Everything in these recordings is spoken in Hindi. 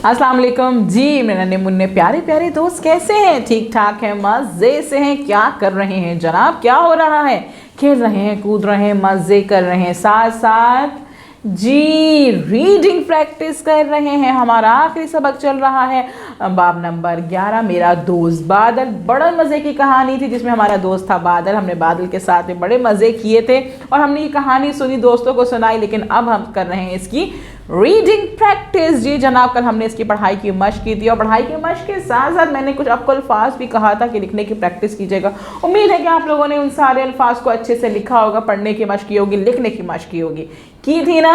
अस्सलाम वालेकुम जी। मेरे नन्हे मुन्ने प्यारे प्यारे दोस्त कैसे हैं? ठीक ठाक हैं, मज़े से हैं? क्या कर रहे हैं जनाब? क्या हो रहा है? खेल रहे हैं, कूद रहे हैं, मज़े कर रहे हैं, साथ साथ जी रीडिंग प्रैक्टिस कर रहे हैं। हमारा आखिरी सबक चल रहा है बाब नंबर 11, मेरा दोस्त बादल। बड़ा मज़े की कहानी थी जिसमें हमारा दोस्त था बादल। हमने बादल के साथ में बड़े मज़े किए थे और हमने ये कहानी सुनी, दोस्तों को सुनाई। लेकिन अब हम कर रहे हैं इसकी रीडिंग प्रैक्टिस। जी जनाब, कल हमने इसकी पढ़ाई की मश्क की थी और पढ़ाई की मश्क के साथ साथ मैंने कुछ आपको अल्फाज भी कहा था कि लिखने की प्रैक्टिस कीजिएगा। उम्मीद है कि आप लोगों ने उन सारे अल्फाज को अच्छे से लिखा होगा, पढ़ने की मश्क की होगी, लिखने की मश्क की होगी। की थी ना?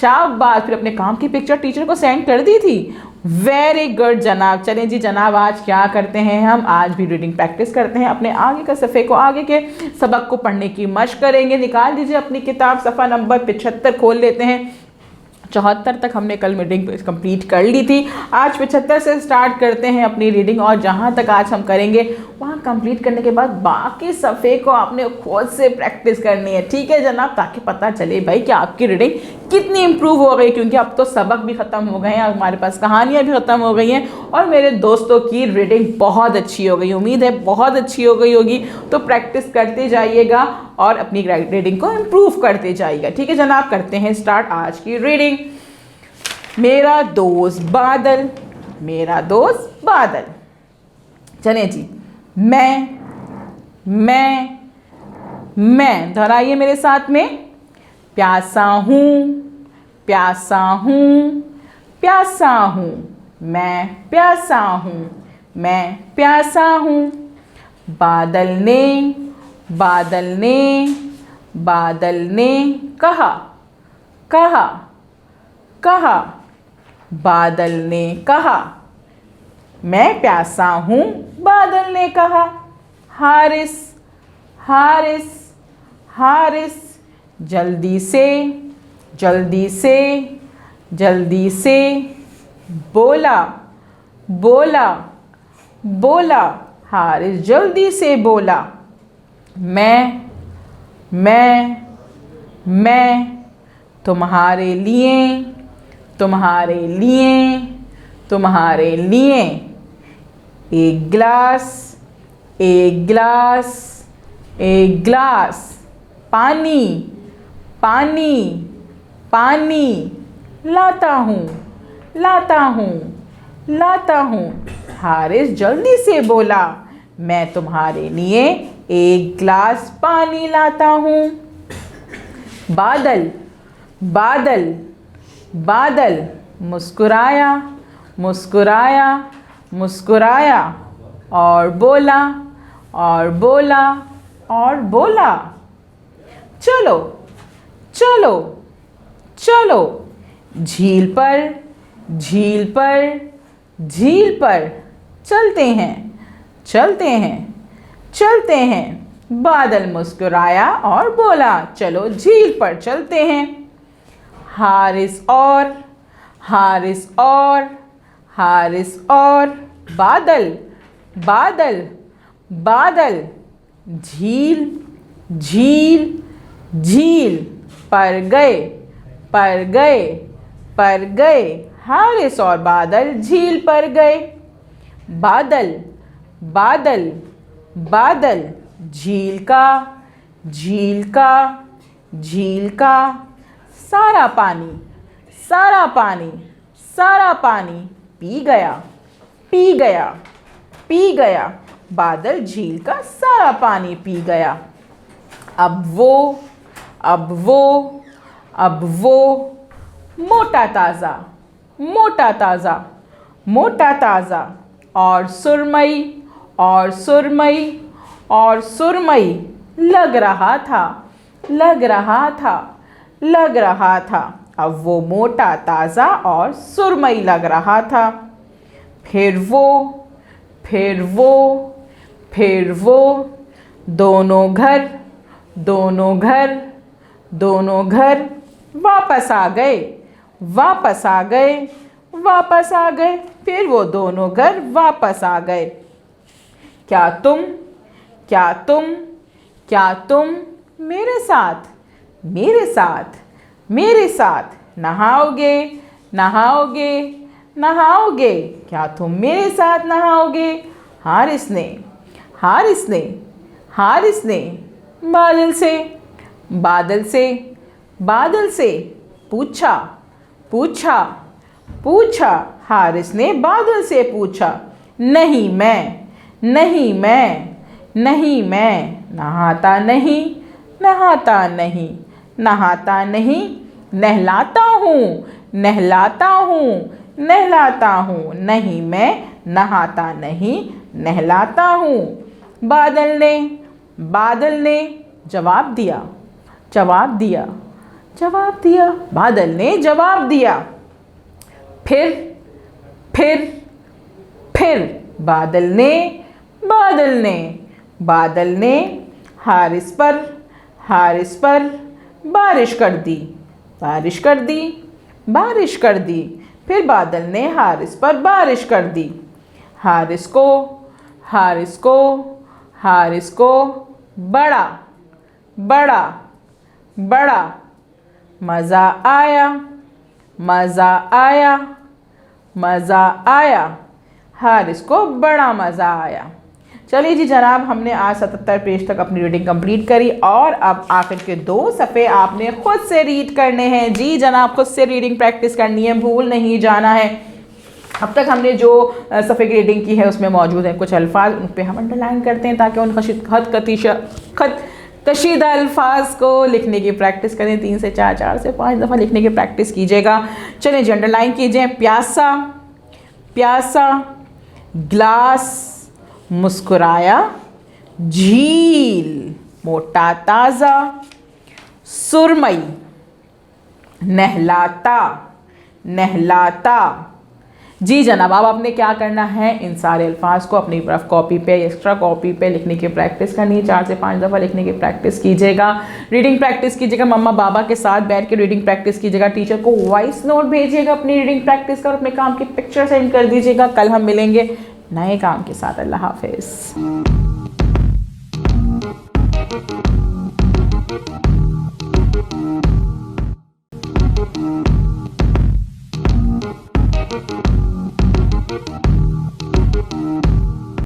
शाबाश। फिर अपने काम की पिक्चर टीचर को सेंड कर दी थी। वेरी गुड जनाब। चलें जी जनाब, आज क्या करते हैं हम? आज भी रीडिंग प्रैक्टिस करते हैं। अपने आगे के सफ़े को, आगे के सबक को पढ़ने की मश्क करेंगे। निकाल दीजिए अपनी किताब, सफ़ा नंबर 75 खोल लेते हैं। 74 तक हमने कल रीडिंग कंप्लीट कर ली थी। आज 75 से स्टार्ट करते हैं अपनी रीडिंग और जहाँ तक आज हम करेंगे वहाँ कंप्लीट करने के बाद बाकी सफ़े को आपने खुद से प्रैक्टिस करनी है। ठीक है जनाब, ताकि पता चले भाई कि आपकी रीडिंग कितनी इम्प्रूव हो गई। क्योंकि अब तो सबक भी ख़त्म हो गए हैं, हमारे पास कहानियाँ भी ख़त्म हो गई हैं और मेरे दोस्तों की रीडिंग बहुत अच्छी हो गई। उम्मीद है बहुत अच्छी हो गई होगी। तो प्रैक्टिस करते जाइएगा और अपनी रीडिंग को इम्प्रूव करते जाइएगा। ठीक है जनाब, करते हैं स्टार्ट आज की रीडिंग। मेरा दोस्त बादल, मेरा दोस्त बादल। चलें जी। मैं दोहराइए मेरे साथ में। प्यासा हूँ, प्यासा हूँ, प्यासा हूँ। मैं प्यासा हूँ, मैं प्यासा हूँ। बादल ने, बादल ने, बादल ने कहा, कहा, कहा। बादल ने कहा, मैं प्यासा हूँ। बादल ने कहा। हारिस, हारिस, हारिस जल्दी से, जल्दी से, जल्दी से बोला, बोला, बोला। हारिस जल्दी से बोला। मैं तुम्हारे लिए, तुम्हारे लिए, तुम्हारे लिए एक गिलास, एक गिलास, एक गिलास पानी, पानी, पानी लाता हूँ, लाता हूँ, लाता हूँ। हारिस जल्दी से बोला, मैं तुम्हारे लिए एक गिलास पानी लाता हूँ। बादल, बादल, बादल मुस्कुराया, मुस्कुराया, मुस्कुराया और बोला, और बोला, और बोला। चलो, चलो, चलो झील पर, झील पर, झील पर चलते हैं, चलते हैं, चलते हैं। बादल मुस्कुराया और बोला, चलो झील पर चलते हैं। हारिस और, हारिस और, हारिस और बादल, बादल, बादल झील, झील, झील पर गए, पर गए, पर गए। हारिस और बादल झील पर गए। बादल, बादल, बादल झील का, झील का, झील का सारा पानी, सारा पानी, सारा पानी पी गया, पी गया, पी गया। बादल झील का सारा पानी पी गया। अब वो, अब वो, अब वो मोटा ताज़ा, मोटा ताज़ा, मोटा ताज़ा और सुरमई, और सुरमई, और सुरमई लग रहा था, लग रहा था, लग रहा था। अब वो मोटा ताज़ा और सुरमई लग रहा था। फिर वो, फिर वो, फिर वो दोनों घर, दोनों घर, दोनों घर वापस आ गए, वापस आ गए, वापस आ गए। फिर वो दोनों घर वापस आ गए। क्या तुम, क्या तुम, क्या तुम मेरे साथ, मेरे साथ, मेरे साथ नहाओगे, नहाओगे, नहाओगे? क्या तुम मेरे साथ नहाओगे? हारिस ने हारिस ने हारिस ने बादल से बादल से बादल से पूछा पूछा पूछा। हारिस ने बादल से पूछा, नहीं मैं नहीं मैं नहीं मैं नहाता नहीं नहाता नहीं नहाता नहीं नहलाता हूँ नहलाता हूँ नहलाता हूँ नहीं मैं नहाता नहीं नहलाता हूँ। बादल ने जवाब दिया जवाब दिया जवाब दिया। बादल ने जवाब दिया। फिर फिर बादल ने बादल ने हारिस पर बारिश कर दी बारिश कर दी बारिश कर दी। फिर बादल ने हारिस पर बारिश कर दी। हारिस को बड़ा बड़ा बड़ा मज़ा आया मज़ा आया मज़ा आया। हारिस को बड़ा मज़ा आया। चलिए जी जनाब, हमने आज 77 पेज तक अपनी रीडिंग कंप्लीट करी और अब आखिर के 2 सफ़े आपने खुद से रीड करने हैं। जी जनाब, खुद से रीडिंग प्रैक्टिस करनी है, भूल नहीं जाना है। अब तक हमने जो सफ़े की रीडिंग की है उसमें मौजूद है कुछ अल्फाज, उन पे हम अंडरलाइन करते हैं ताकि उन खत कशीदा अल्फाज को लिखने की प्रैक्टिस करें। 3 से 4 4 से 5 दफ़ा लिखने की प्रैक्टिस कीजिएगा। चलिए जी, अंडरलाइन कीजिए। प्यासा प्यासा, ग्लास, मुस्कुराया, झील, मोटा ताज़ा, सुरमई, नहलाता नहलाता। जी जनाब, अब आपने क्या करना है, इन सारे अल्फाज को अपनी रफ कॉपी पे, एक्स्ट्रा कॉपी पे लिखने की प्रैक्टिस करनी है। 4 से 5 दफ़ा लिखने की प्रैक्टिस कीजिएगा। रीडिंग प्रैक्टिस कीजिएगा, मम्मा बाबा के साथ बैठ के रीडिंग प्रैक्टिस कीजिएगा। टीचर को वॉइस नोट भेजिएगा अपनी रीडिंग प्रैक्टिस का और अपने काम की पिक्चर सेंड कर दीजिएगा। कल हम मिलेंगे नए काम के साथ। अल्लाह हाफिज़।